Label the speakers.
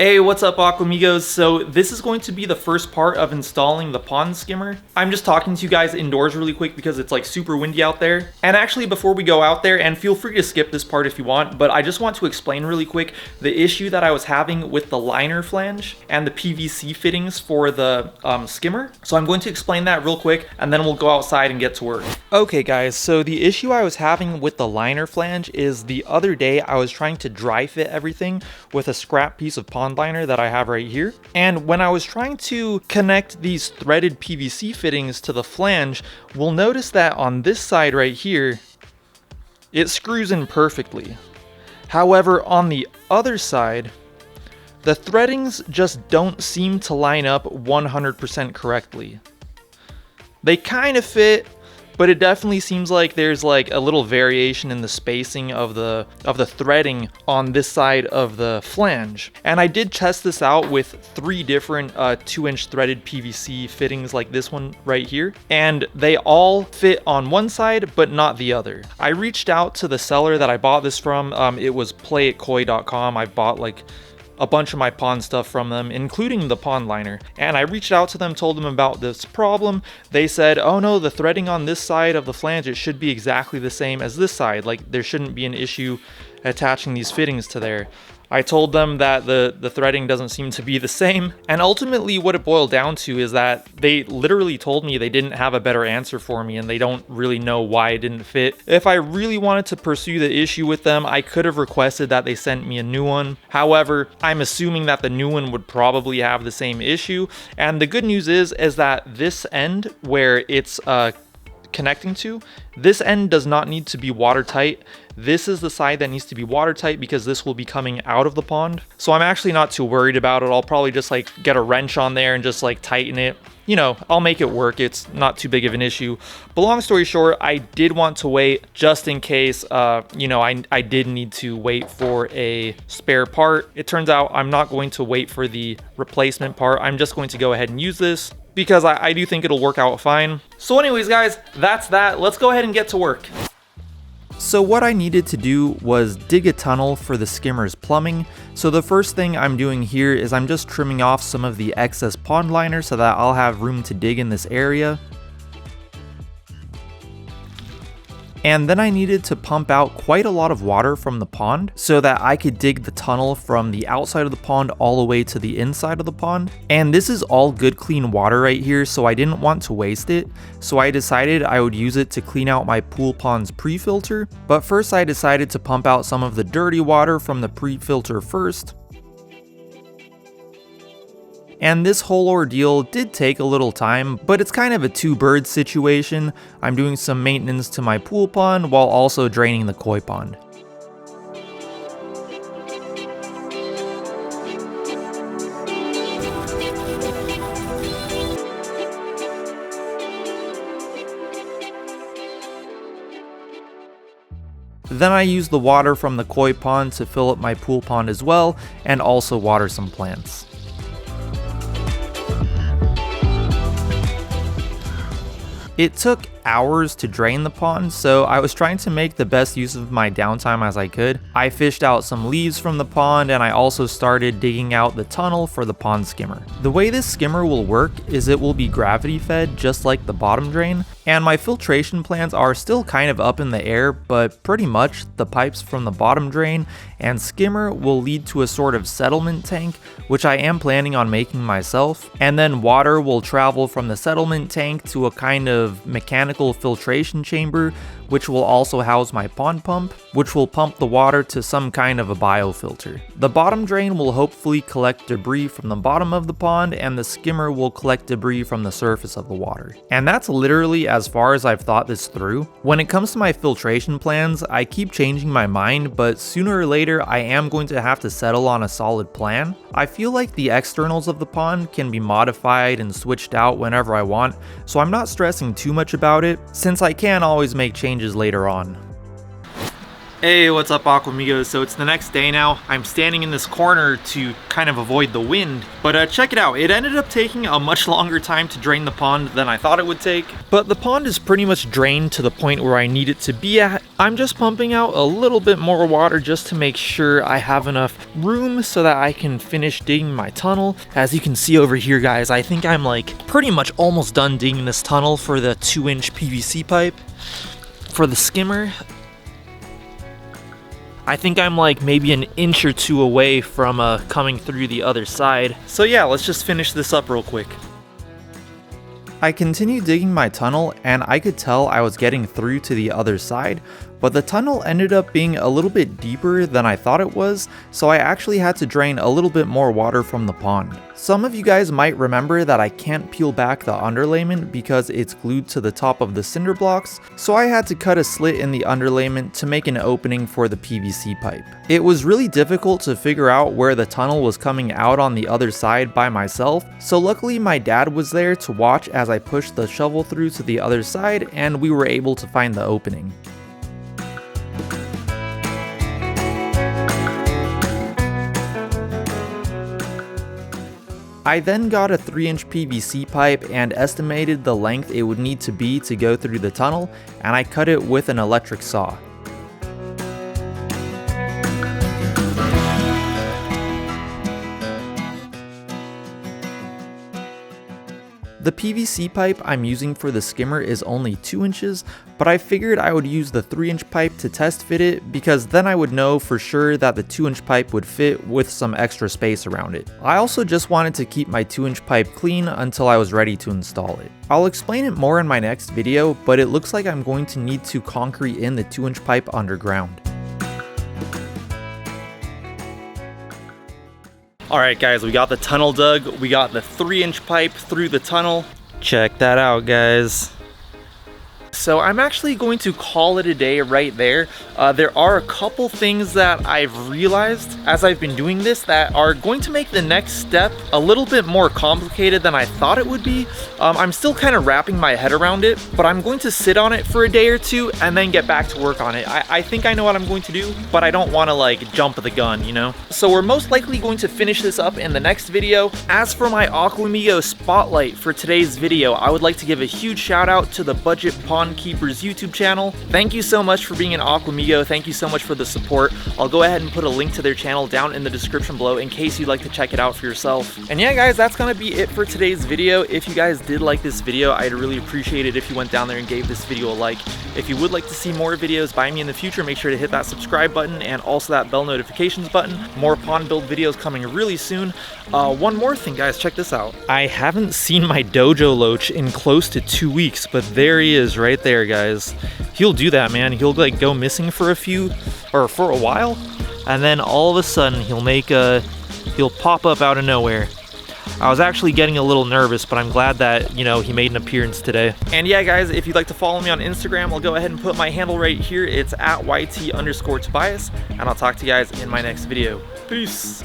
Speaker 1: Hey, what's up Aquamigos? So this is going to be the first part of installing the pond skimmer. I'm just talking to you guys indoors really quick because it's like super windy out there. And actually before we go out there, and feel free to skip this part if you want, but I just want to explain really quick the issue that I was having with the liner flange and the PVC fittings for the skimmer. So I'm going to explain that real quick and then we'll go outside and get to work. Okay guys, so the issue I was having with the liner flange is the other day I was trying to dry fit everything with a scrap piece of pond liner that I have right here. And when I was trying to connect these threaded PVC fittings to the flange, we'll notice that on this side right here, it screws in perfectly. However, on the other side, the threadings just don't seem to line up 100% correctly. They kind of fit, but it definitely seems like there's like a little variation in the spacing of the threading on this side of the flange. And I did test this out with 3 different 2-inch threaded PVC fittings like this one right here, and they all fit on one side but not the other. I reached out to the seller that I bought this from. It was playitcoy.com. I bought like a bunch of my pond stuff from them, including the pond liner. And I reached out to them, told them about this problem. They said, oh no, the threading on this side of the flange, it should be exactly the same as this side. Like there shouldn't be an issue attaching these fittings to there. I told them that the threading doesn't seem to be the same. And ultimately what it boiled down to is that they literally told me they didn't have a better answer for me and they don't really know why it didn't fit. If I really wanted to pursue the issue with them, I could have requested that they sent me a new one. However, I'm assuming that the new one would probably have the same issue. And the good news is that this end where it's connecting to, this end does not need to be watertight. This is the side that needs to be watertight because this will be coming out of the pond. So I'm actually not too worried about it. I'll probably just like get a wrench on there and just like tighten it. You know, I'll make it work. It's not too big of an issue. But long story short, I did want to wait just in case, you know, I did need to wait for a spare part. It turns out I'm not going to wait for the replacement part. I'm just going to go ahead and use this because I do think it'll work out fine. So anyways, guys, that's that. Let's go ahead and get to work. So what I needed to do was dig a tunnel for the skimmer's plumbing. So the first thing I'm doing here is I'm just trimming off some of the excess pond liner so that I'll have room to dig in this area. And then I needed to pump out quite a lot of water from the pond so that I could dig the tunnel from the outside of the pond all the way to the inside of the pond. And this is all good clean water right here, so I didn't want to waste it. So I decided I would use it to clean out my pool pond's pre-filter. But first I decided to pump out some of the dirty water from the pre-filter first. And this whole ordeal did take a little time, but it's kind of a 2-bird situation. I'm doing some maintenance to my pool pond while also draining the koi pond. Then I use the water from the koi pond to fill up my pool pond as well, and also water some plants. It took hours to drain the pond, so I was trying to make the best use of my downtime as I could. I fished out some leaves from the pond and I also started digging out the tunnel for the pond skimmer. The way this skimmer will work is it will be gravity fed just like the bottom drain, and my filtration plans are still kind of up in the air, but pretty much the pipes from the bottom drain and skimmer will lead to a sort of settlement tank, which I am planning on making myself, and then water will travel from the settlement tank to a kind of mechanical filtration chamber, which will also house my pond pump, which will pump the water to some kind of a biofilter. The bottom drain will hopefully collect debris from the bottom of the pond, and the skimmer will collect debris from the surface of the water. And that's literally as far as I've thought this through. When it comes to my filtration plans, I keep changing my mind, but sooner or later I am going to have to settle on a solid plan. I feel like the externals of the pond can be modified and switched out whenever I want, so I'm not stressing too much about it, since I can always make changes later on. Hey, what's up Aquamigos? So it's the next day now. I'm standing in this corner to kind of avoid the wind, but check it out. It ended up taking a much longer time to drain the pond than I thought it would take, but the pond is pretty much drained to the point where I need it to be at. I'm just pumping out a little bit more water just to make sure I have enough room so that I can finish digging my tunnel. As you can see over here, guys, I think I'm like pretty much almost done digging this tunnel for the 2-inch PVC pipe. For the skimmer, I think I'm like maybe an inch or two away from coming through the other side. So yeah, let's just finish this up real quick. I continued digging my tunnel and I could tell I was getting through to the other side, but the tunnel ended up being a little bit deeper than I thought it was, so I actually had to drain a little bit more water from the pond. Some of you guys might remember that I can't peel back the underlayment because it's glued to the top of the cinder blocks, so I had to cut a slit in the underlayment to make an opening for the PVC pipe. It was really difficult to figure out where the tunnel was coming out on the other side by myself, so luckily my dad was there to watch as I pushed the shovel through to the other side and we were able to find the opening. I then got a 3-inch PVC pipe and estimated the length it would need to be to go through the tunnel, and I cut it with an electric saw. The PVC pipe I'm using for the skimmer is only 2 inches, but I figured I would use the 3-inch pipe to test fit it because then I would know for sure that the 2-inch pipe would fit with some extra space around it. I also just wanted to keep my 2-inch pipe clean until I was ready to install it. I'll explain it more in my next video, but it looks like I'm going to need to concrete in the 2-inch pipe underground. Alright guys, we got the tunnel dug, we got the 3-inch pipe through the tunnel. Check that out, guys. So I'm actually going to call it a day right there. There are a couple things that I've realized as I've been doing this that are going to make the next step a little bit more complicated than I thought it would be. I'm still kind of wrapping my head around it, but I'm going to sit on it for a day or two and then get back to work on it. I think I know what I'm going to do, but I don't want to like jump the gun, you know? So we're most likely going to finish this up in the next video. As for my Aquamigos spotlight for today's video, I would like to give a huge shout out to the Budget Pond Keepers YouTube channel. Thank you so much for being an Aquamigo. Thank you so much for the support. I'll go ahead and put a link to their channel down in the description below in case you'd like to check it out for yourself. And yeah guys, that's gonna be it for today's video. If you guys did like this video, I'd really appreciate it if you went down there and gave this video a like. If you would like to see more videos by me in the future, make sure to hit that subscribe button and also that bell notifications button. More pond build videos coming really soon. One more thing guys, check this out. I haven't seen my dojo loach in close to 2 weeks, but there he is right there guys. He'll do that, man. He'll like go missing for a while, and then all of a sudden he'll pop up out of nowhere. I was actually getting a little nervous, but I'm glad that, you know, he made an appearance today. And yeah guys, if you'd like to follow me on Instagram, I'll go ahead and put my handle right here. It's at YT_Tobias, and I'll talk to you guys in my next video. Peace.